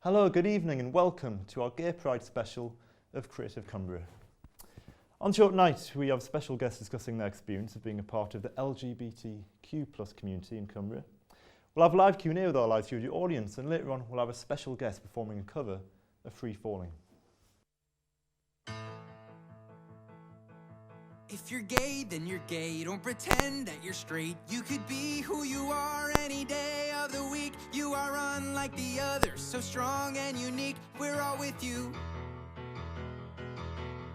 Hello, good evening and welcome to our Gay Pride special of Creative Cumbria. On Short Night, we have special guests discussing their experience of being a part of the LGBTQ+ community in Cumbria. We'll have live Q&A with our live studio audience, and later on we'll have a special guest performing a cover of Free Falling. If you're gay, then you're gay. Don't pretend that you're straight. You could be who you are any day of the week. You are unlike the others, so strong and unique. We're all with you.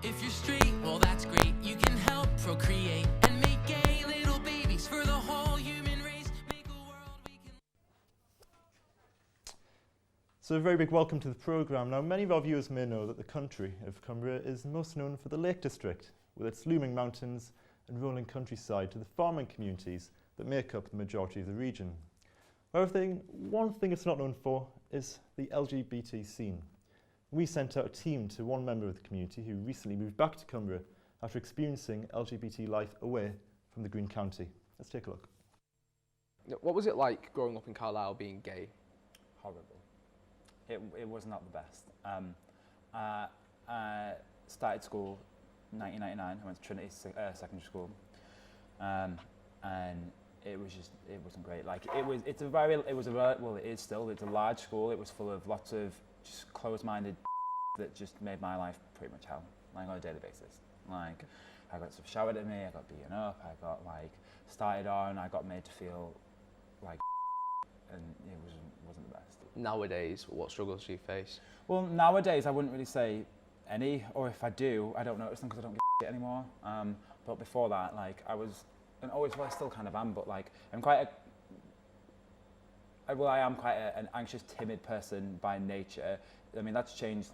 If you're straight, well that's great. You can help procreate and make gay little babies for the whole human race. Make a world we can... So a very big welcome to the programme. Now, many of our viewers may know that the country of Cumbria is most known for the Lake District, with its looming mountains and rolling countryside to the farming communities that make up the majority of the region. However, one thing it's not known for is the LGBT scene. We sent out a team to one member of the community who recently moved back to Cumbria after experiencing LGBT life away from the Green County. Let's take a look. What was it like growing up in Carlisle being gay? Horrible. It was not the best. I started school 1999. I went to Trinity Secondary School, and it wasn't great. Like it's a large school. It was full of lots of just closed-minded that just made my life pretty much hell, like on a daily basis. Like I got stuff shouted at me, I got beaten up, I got like started on, I got made to feel like, and it wasn't the best. Nowadays, what struggles do you face? Well, nowadays I wouldn't really say any, or if I do, I don't notice them because I don't give a shit anymore. But before that, like I was, and always, well, I still kind of am, but like I'm quite I am quite an anxious, timid person by nature. I mean, that's changed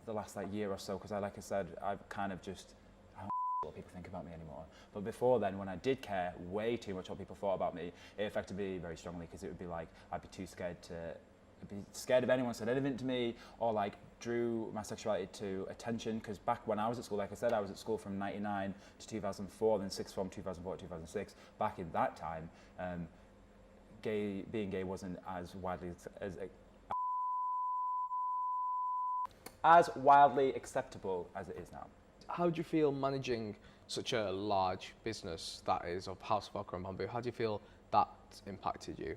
the last like year or so because, like I said, I've kind of just, I don't know what people think about me anymore. But before then, when I did care way too much what people thought about me, it affected me very strongly because it would be like, I'd be too scared to, I'd be scared if anyone said anything to me or like drew my sexuality to attention. Because back when I was at school, like I said, I was at school from 99 to 2004, then sixth form 2004 to 2006. Back in that time, being gay wasn't as wildly acceptable as it is now. How do you feel managing such a large business that is of House of Okra and Bamboo? How do you feel that impacted you?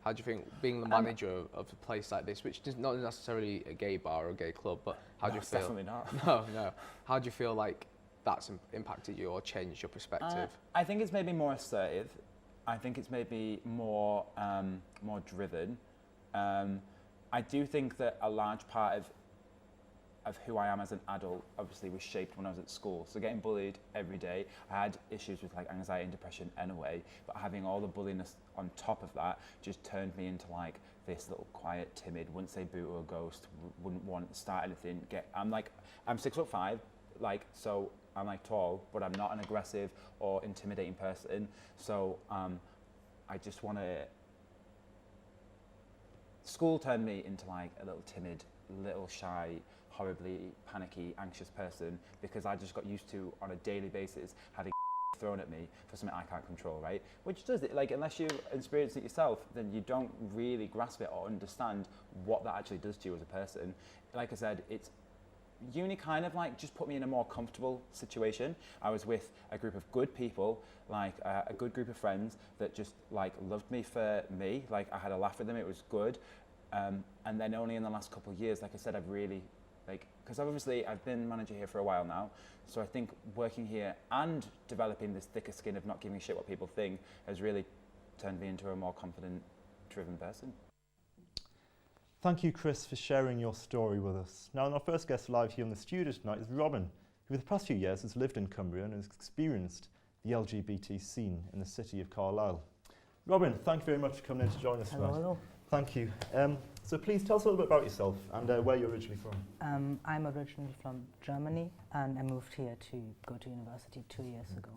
How do you think being the manager of a place like this, which is not necessarily a gay bar or a gay club, but how do you feel? Definitely not. No. How do you feel like that's impacted you or changed your perspective? I think it's made me more assertive. I think it's made me more driven. I do think that a large part of who I am as an adult obviously was shaped when I was at school. So getting bullied every day, I had issues with like anxiety and depression anyway, but having all the bulliness on top of that just turned me into like this little quiet, timid, wouldn't say boo or ghost, wouldn't want to start anything. I'm 6'5", like, so I'm like tall, but I'm not an aggressive or intimidating person. So I just want to, school turned me into like a little timid, little shy, horribly panicky, anxious person because I just got used to on a daily basis having thrown at me for something I can't control, right? Which does it, like, unless you experience it yourself, then you don't really grasp it or understand what that actually does to you as a person. Like I said, uni kind of like just put me in a more comfortable situation. I was with a group of good people, like a good group of friends that just like loved me for me. Like I had a laugh with them, it was good. And then only in the last couple of years, like I said, I've really, like, because obviously I've been manager here for a while now, so I think working here and developing this thicker skin of not giving a shit what people think has really turned me into a more confident, driven person. Thank you, Chris, for sharing your story with us. Now, our first guest live here in the studio tonight is Robin, who for the past few years has lived in Cumbria and has experienced the LGBT scene in the city of Carlisle. Robin, thank you very much for coming in to join us tonight. Hello. Thank you. So please tell us a little bit about yourself and where you're originally from. I'm originally from Germany and I moved here to go to university 2 years ago.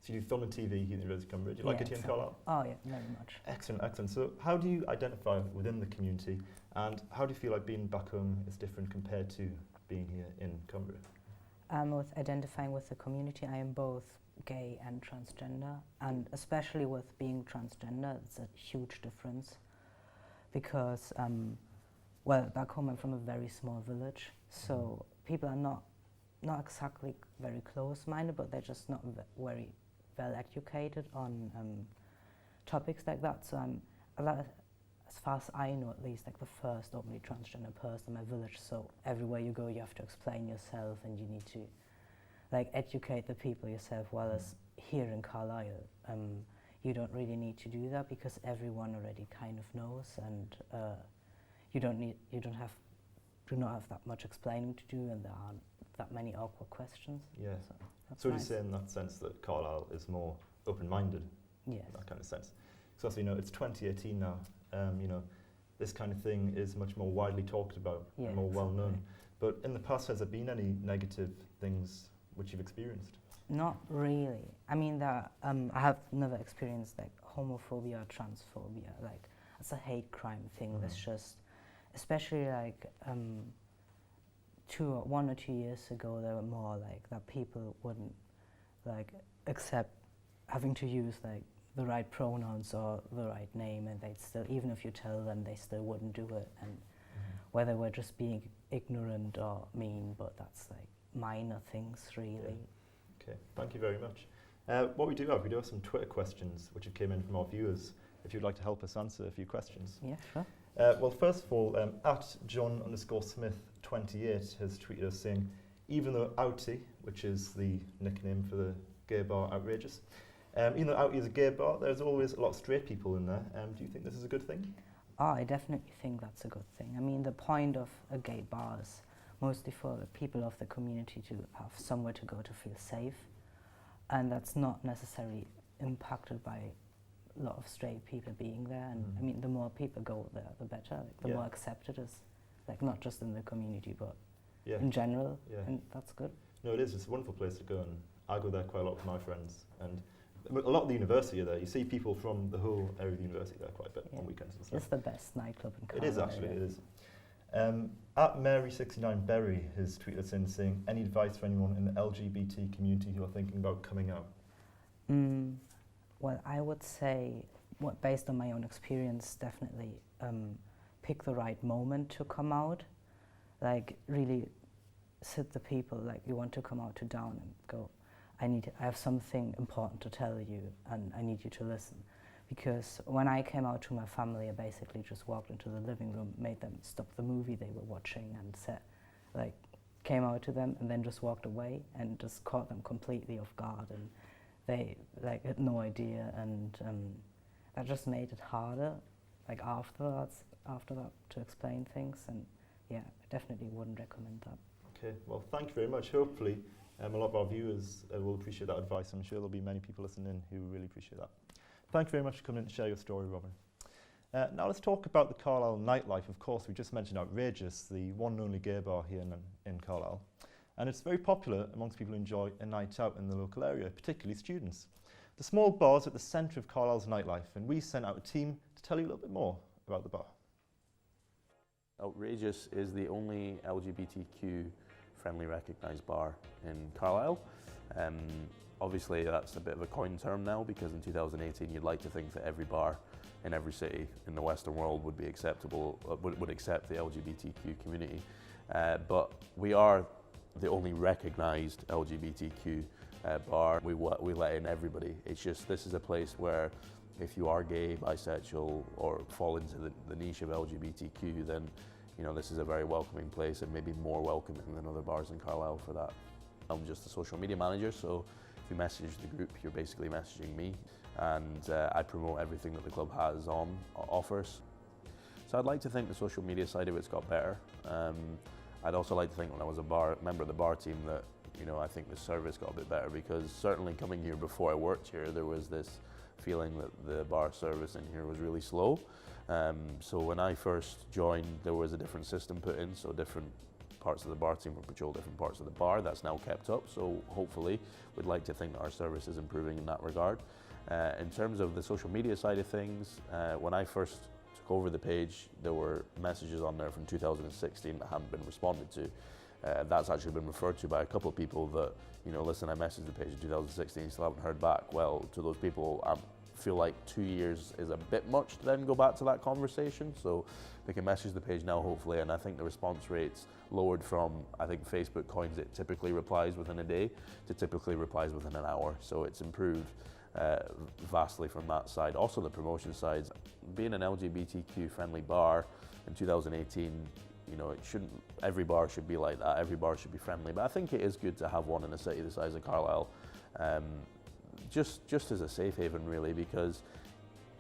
So you do film and TV here in the University of Cumbria. Do you like it here in Carlisle? Oh yeah, very much. Excellent, excellent. So how do you identify within the community and how do you feel like being back home is different compared to being here in Cumbria? With identifying with the community, I am both gay and transgender, and especially with being transgender, it's a huge difference because well, back home I'm from a very small village, so people are not exactly very close-minded, but they're just not very well educated on topics like that. So I'm as far as I know, at least, like the first openly transgender person in my village. So everywhere you go, you have to explain yourself, and you need to like educate the people yourself. While as here in Carlisle, you don't really need to do that because everyone already kind of knows, and you do not have that much explaining to do, and there aren't that many awkward questions. Yeah. That's So would you nice. say in that sense that Carlisle is more open-minded Yes. in that kind of sense? So also, you know, it's 2018 now. You know, this kind of thing is much more widely talked about, Yeah, and more well known. exactly. But in the past, has there been any negative things which you've experienced? Not really. I mean, I have never experienced like homophobia or transphobia. Like, it's a hate crime thing. That's just, especially like 1 or 2 years ago, there were more like that people wouldn't like accept having to use like the right pronouns or the right name, and they'd still, even if you tell them, they still wouldn't do it. And whether we're just being ignorant or mean, but that's like minor things, really. Okay, thank you very much. What we do have some Twitter questions which have came in from our viewers. If you'd like to help us answer a few questions. Yeah, sure. Well, first of all, at John_Smith28 has tweeted us saying, even though Outie, which is the nickname for the gay bar Outrageous, even though Outie is a gay bar, there's always a lot of straight people in there. Do you think this is a good thing? I definitely think that's a good thing. I mean, the point of a gay bar is mostly for the people of the community to have somewhere to go to feel safe, and that's not necessarily impacted by a lot of straight people being there. And I mean, the more people go there, the better. Like, the more accepted it is, like not just in the community, but in general. And that's good. No, it is. It's a wonderful place to go, and I go there quite a lot with my friends. And a lot of the university are there. You see people from the whole area of the university there quite a bit on weekends and stuff. It's the best nightclub in It Carlisle. is actually, it is. At Mary69Berry has tweeted us in saying, any advice for anyone in the LGBT community who are thinking about coming out? Well, I would say, based on my own experience, definitely pick the right moment to come out. Like, really sit the people, like, you want to come out to down and go, I have something important to tell you, and I need you to listen. Because when I came out to my family, I basically just walked into the living room, made them stop the movie they were watching, and came out to them, and then just walked away, and just caught them completely off guard, and they had no idea, and that just made it harder, after that, to explain things, and yeah, I definitely wouldn't recommend that. Okay, well, thank you very much. Hopefully, a lot of our viewers will appreciate that advice. I'm sure there'll be many people listening in who really appreciate that. Thank you very much for coming in to share your story, Robin. Now let's talk about the Carlisle nightlife. Of course, we just mentioned Outrageous, the one and only gay bar here in Carlisle. And it's very popular amongst people who enjoy a night out in the local area, particularly students. The small bar is at the centre of Carlisle's nightlife, and we sent out a team to tell you a little bit more about the bar. Outrageous is the only LGBTQ friendly recognised bar in Carlisle. Obviously that's a bit of a coin term now, because in 2018 you'd like to think that every bar in every city in the Western world would be acceptable, would accept the LGBTQ community. But we are the only recognised LGBTQ bar. We let in everybody. It's just, this is a place where if you are gay, bisexual, or fall into the niche of LGBTQ, then this is a very welcoming place, and maybe more welcoming than other bars in Carlisle for that. I'm just a social media manager, so if you message the group, you're basically messaging me, and I promote everything that the club has offers. So I'd like to think the social media side of it's got better. I'd also like to think when I was a member of the bar team that I think the service got a bit better, because certainly coming here before I worked here, there was this feeling that the bar service in here was really slow. So when I first joined, there was a different system put in, so different parts of the bar team would patrol different parts of the bar. That's now kept up, so hopefully we'd like to think that our service is improving in that regard. In terms of the social media side of things, when I first took over the page, there were messages on there from 2016 that hadn't been responded to. That's actually been referred to by a couple of people that, listen, I messaged the page in 2016, still haven't heard back. Well, to those people, I'm feel like 2 years is a bit much to then go back to that conversation. So we can message the page now, hopefully, and I think the response rate's lowered from, I think Facebook coins it typically replies within a day to typically replies within an hour. So it's improved vastly from that side. Also the promotion side, being an LGBTQ friendly bar in 2018, you know, every bar should be like that, every bar should be friendly, but I think it is good to have one in a city the size of Carlisle, just as a safe haven really, because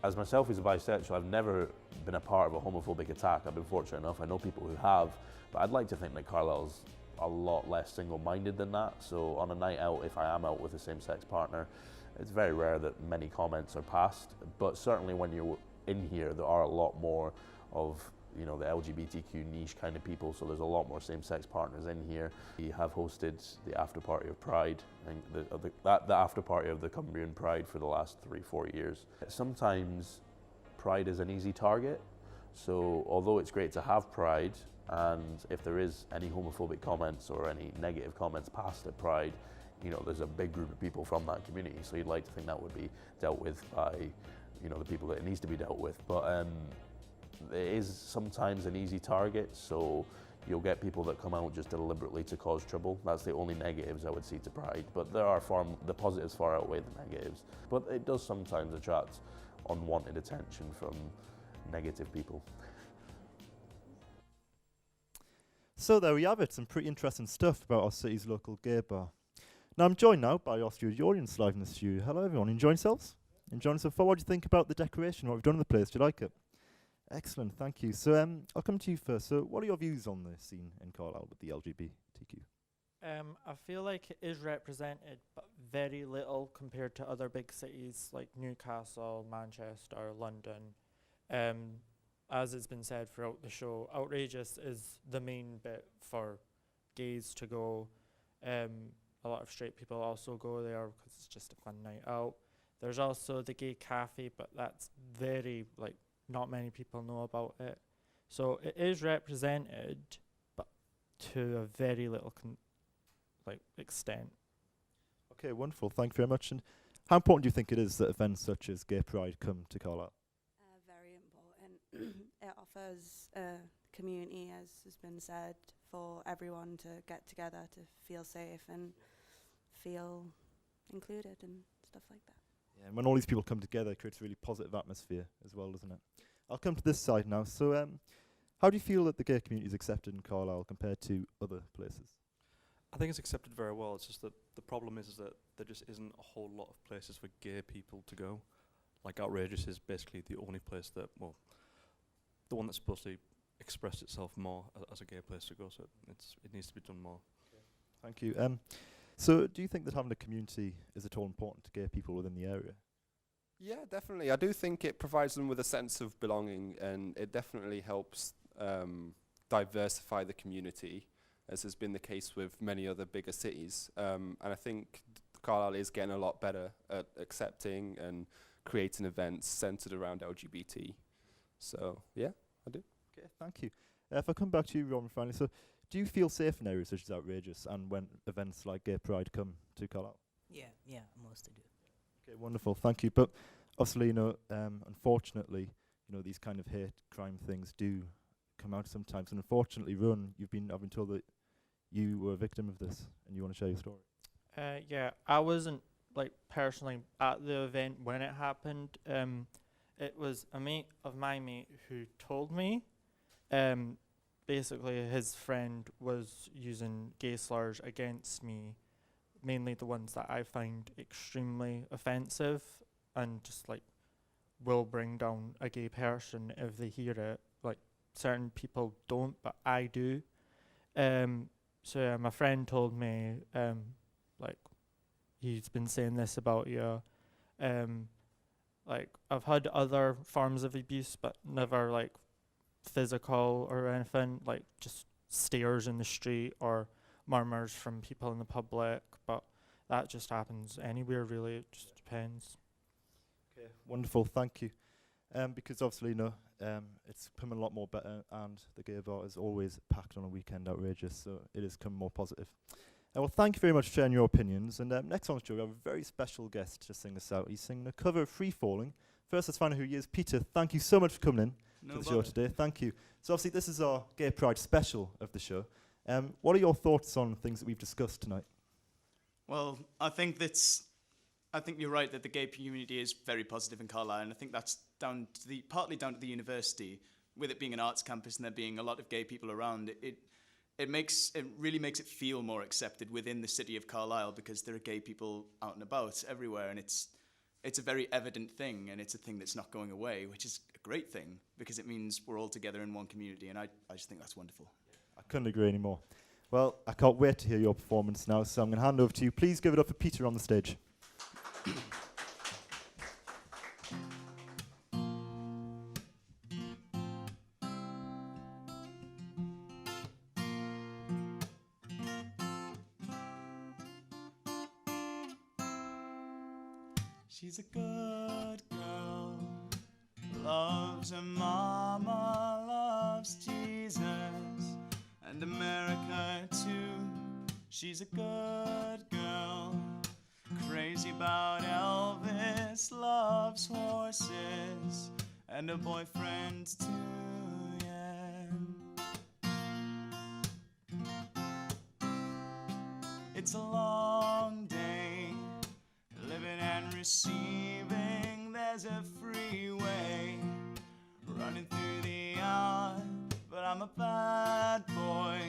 as myself as a bisexual, I've never been a part of a homophobic attack. I've been fortunate enough, I know people who have, but I'd like to think that Carlisle's a lot less single-minded than that. So on a night out, if I am out with a same-sex partner, it's very rare that many comments are passed, but certainly when you're in here, there are a lot more of, you know, the LGBTQ niche kind of people, so there's a lot more same-sex partners in here. We have hosted the after party of Pride, and the after party of the Cumbrian Pride for the last 3-4 years. Sometimes Pride is an easy target, so although it's great to have Pride, and if there is any homophobic comments or any negative comments passed at Pride, you know, there's a big group of people from that community, so you'd like to think that would be dealt with by, you know, the people that it needs to be dealt with. But it is sometimes an easy target, so you'll get people that come out just deliberately to cause trouble. That's the only negatives I would see to Pride, but the positives far outweigh the negatives. But it does sometimes attract unwanted attention from negative people. So there we have it, some pretty interesting stuff about our city's local gay bar. Now I'm joined now by our studio audience live in the studio. Hello everyone, enjoying yourselves? Enjoying so far? What do you think about the decoration, what we've done in the place? Do you like it? Excellent, thank you. So I'll come to you first. So what are your views on the scene in Carlisle with the LGBTQ? I feel like it is represented, but very little compared to other big cities like Newcastle, Manchester, London. As has been said throughout the show, Outrageous is the main bit for gays to go. A lot of straight people also go there because it's just a fun night out. There's also the gay cafe, but that's very, like, not many people know about it. So it is represented, but to a very little extent. Okay, wonderful. Thank you very much. And how important do you think it is that events such as Gay Pride come to Carlisle? Very important. It offers a community, as has been said, for everyone to get together, to feel safe and feel included and stuff like that. Yeah, and when all these people come together, it creates a really positive atmosphere as well, doesn't it? I'll come to this side now. So how do you feel that the gay community is accepted in Carlisle compared to other places? I think it's accepted very well. It's just that the problem is that there just isn't a whole lot of places for gay people to go. Like Outrageous is basically the only place that, well, the one that's supposed to express itself more as a gay place to go. So it needs to be done more. Okay. Thank you. So do you think that having a community is at all important to gay people within the area? Yeah, definitely. I do think it provides them with a sense of belonging, and it definitely helps diversify the community, as has been the case with many other bigger cities. And I think Carlisle is getting a lot better at accepting and creating events centered around LGBT. So, yeah, I do. Okay, thank you. If I come back to you, Roman, finally. So do you feel safe in areas such as Outrageous and when events like Gay Pride come to Carlisle? Yeah, mostly do. Okay, wonderful, thank you. But obviously, you know, unfortunately, you know, these kind of hate crime things do come out sometimes. And unfortunately, Ron, I've been told that you were a victim of this and you want to share your story. Yeah, I wasn't personally at the event when it happened. It was a mate of my mate who told me. Basically, his friend was using gay slurs against me, mainly the ones that I find extremely offensive and just will bring down a gay person if they hear it. Certain people don't, but I do. So yeah, my friend told me, he's been saying this about you. I've had other forms of abuse, but never physical or anything, just stares in the street or murmurs from people in the public, but that just happens anywhere really, it just depends. Okay, wonderful, thank you. Because obviously, you know, it's becoming a lot more better and the gay bar is always packed on a weekend, Outrageous, so it has come more positive. Well, thank you very much for sharing your opinions. And next on the show, we have a very special guest to sing us out. He's singing a cover of Free Falling. First, let's find out who he is. Peter, thank you so much for coming in to the show today. Thank you. So obviously, this is our Gay Pride special of the show. What are your thoughts on things that we've discussed tonight? Well, I think you're right that the gay community is very positive in Carlisle, and I think that's partly down to the university, with it being an arts campus and there being a lot of gay people around. It really makes it feel more accepted within the city of Carlisle, because there are gay people out and about everywhere, and it's a very evident thing, and it's a thing that's not going away, which is a great thing, because it means we're all together in one community, and I just think that's wonderful. I couldn't agree anymore. Well, I can't wait to hear your performance now, so I'm going to hand over to you. Please give it up for Peter on the stage. She's a good girl, loves her mama, loves Jesus and America too. She's a good girl, crazy about Elvis, loves horses and her boyfriend too, yeah. It's a long day, living and receiving, there's a freeway running through the yard, but I'm a bad boy,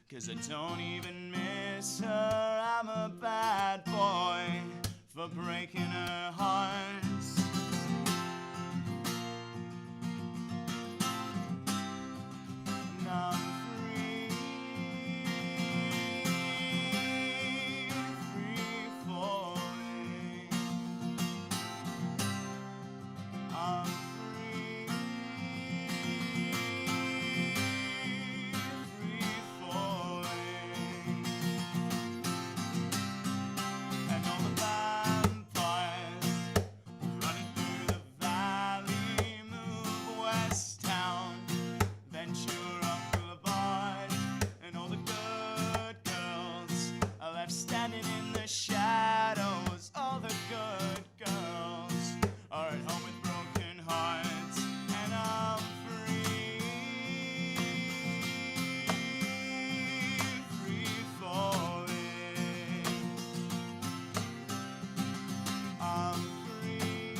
'cause I don't even miss her. I'm a bad boy for breaking her heart. And I'm free falling. I'm free falling. And all the vampires running through the valley move west town, Ventura Boulevard, and all the good girls are left standing in the shadows. All the good girls are at home with broken hearts, and I'm free falling. I'm free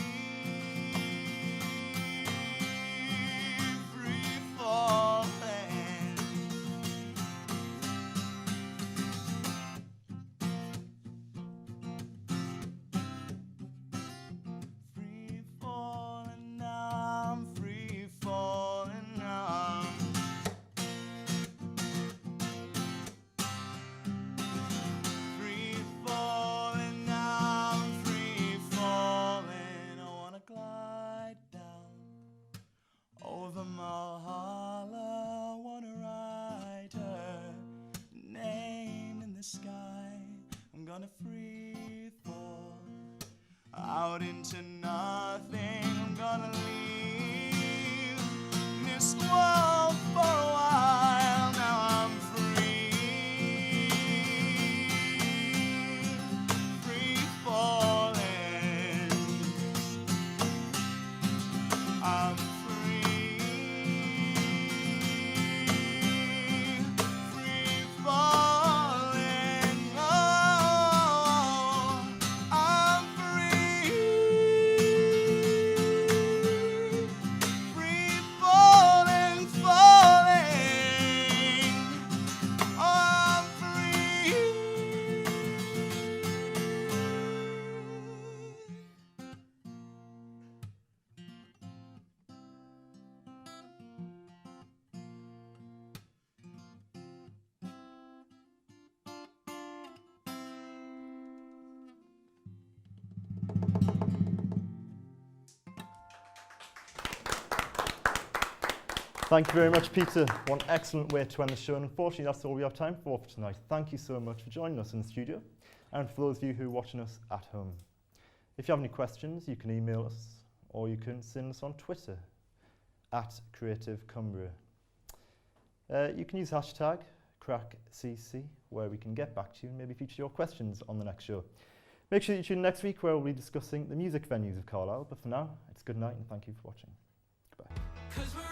falling. Free falling, I'm free falling now. Free falling, I'm free falling. I wanna glide down over Valhalla, wanna write her name in the sky. I'm gonna free fall out into nothing. I'm gonna leave this world for a while. Now I'm free falling. I'm free falling. Oh, I'm free falling, falling. I'm free. Thank you very much, Peter. One excellent way to end the show. And unfortunately, that's all we have time for tonight. Thank you so much for joining us in the studio, and for those of you who are watching us at home. If you have any questions, you can email us, or you can send us on Twitter @CreativeCumbria. You can use hashtag Crack CC, where we can get back to you and maybe feature your questions on the next show. Make sure you tune in next week, where we'll be discussing the music venues of Carlisle. But for now, it's good night and thank you for watching. Goodbye. 'Cause we're